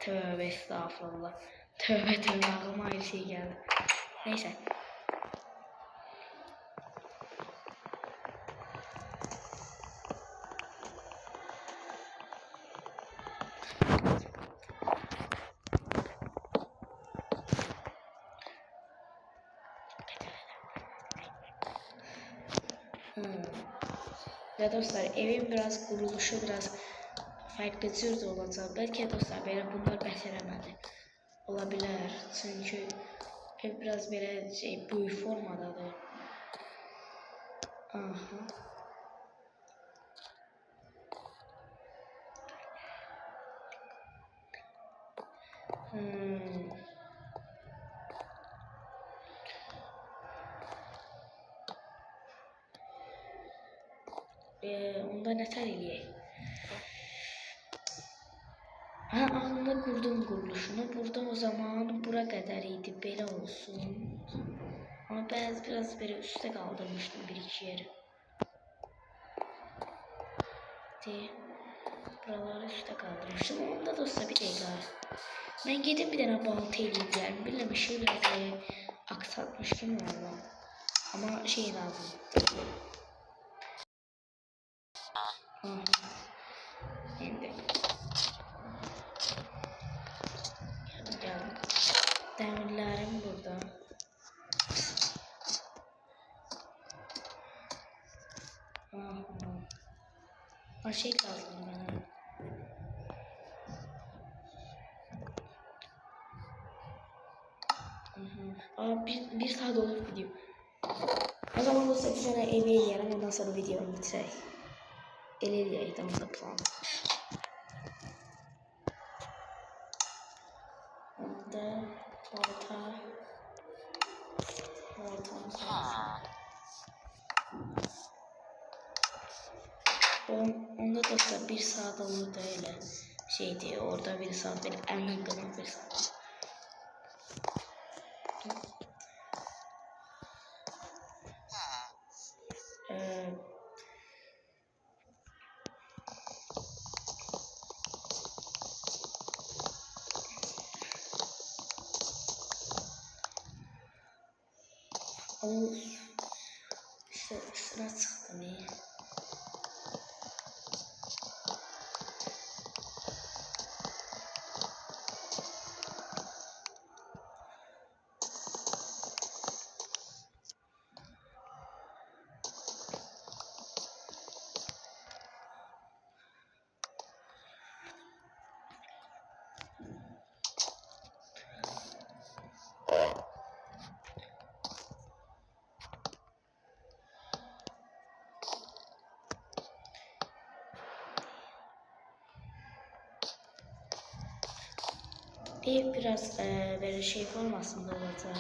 Tövbe estağfurullah. Tövbe tövbe, ağlıma bir şey geldi. Neyse. Ve dostlar, evin biraz kuruluşu biraz farklı türde olacak. Belki dostlar böyle bunlar beceremedi. Olabilir. Çünkü ev biraz böyle büyük formadadır. Aha. Onda nətər eləyək? Ağlımda qurdum quruluşunu. Burada o zaman bura qədər idi. Belə olsun. Ama biraz böyle üstte kaldırmıştım bir iki yeri. Buraları üstte kaldırmıştım. Onda dostlar bir dakika. Ben gidip bir tane balta eleyim geldim. Bilmem şey biraz aksatmıştım valla. Ama şey lazım. Şimdi. Geldim. Demirlerim burada. Şey lazım bana. Bir saat olur video. O zaman dostlar bir tane evi eleyelim, ondan sonra videoyu bitirək. Eləyək, tamam da plan. Onda baltamız lazım. Onda dostlar bir saat olur da öyle şeydi, orada bir saat böyle eline kadar bir saat. İşte sıra çıktı ne? Ev biraz böyle şey formasında olacak.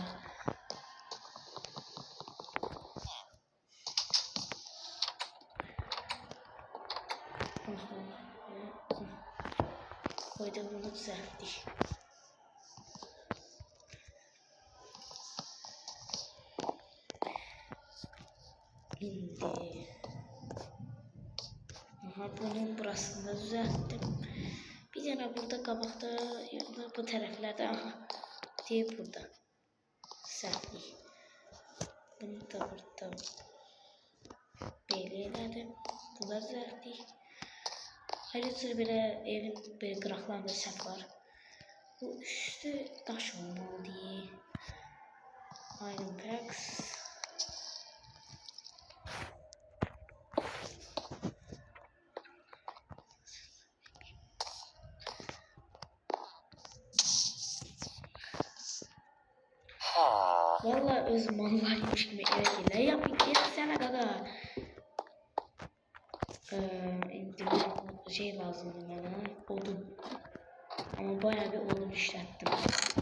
Koydum, bunu düzelttik. Şimdi bunun burasını da düzelttim. Bir tane burada kabakta, bu taraflarda deyip burada sertlik. Bunu da burada belli elədim. Bunlar düzeltdik. Ayrıca böyle evin böyle qıraqlarında səhv var. Bu üstü daş olmalı diye. Iron Packs. Vallahi öz mallarmış gibi eve geliyor. Yapın gelsene gaga. Şey lazımdı bana, odun. Ama bayağı bir odun işlettim.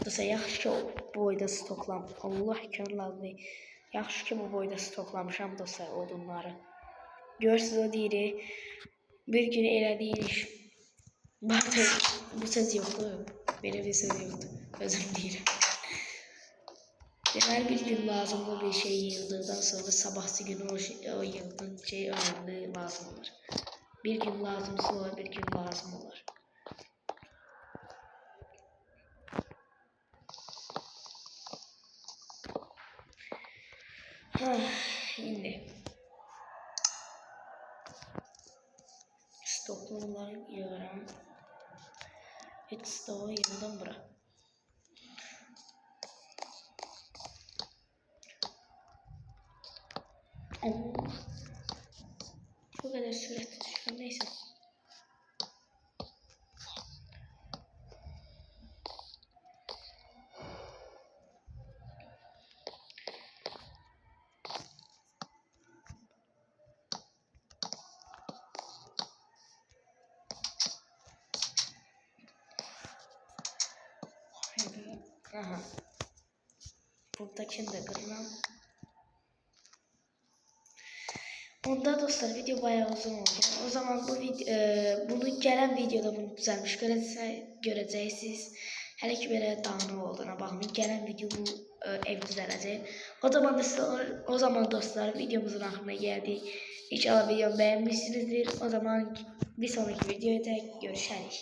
Dostlar, yaxşı ki o boyda stoklam. Allah könüllü. Yaxşı ki bu boyda stoklamışam dostlar odunları. Görürsünüz o deyiri. Bir gün elədik. Bakın bu söz yoktu. Böyle bir söz yoktu. Özür dilerim. Her bir gün lazımlı bir şey yığıldıktan sonra sabahsı günü o yığıldığın şey önemli lazım olur. Bir gün lazımsa olur, bir gün lazım olur. Şimdi stokları yığıram. Hiç stoğu yığdım bura. Bu kadar süratli düşüyor. Neyse. Aha. Buradakini de kırmam. Onda dostlar video bayağı uzun oldu. O zaman bu bunu gelen videoda bunu düzelmiş göreceksiniz. Hele ki böyle dağınık olduğuna bakmayın. Gelen video bu ev düzelecek. O zaman dostlar videomuzun aklına geldik. İnşallah videomu beğenmişsinizdir. O zaman bir sonraki videoda görüşürüz.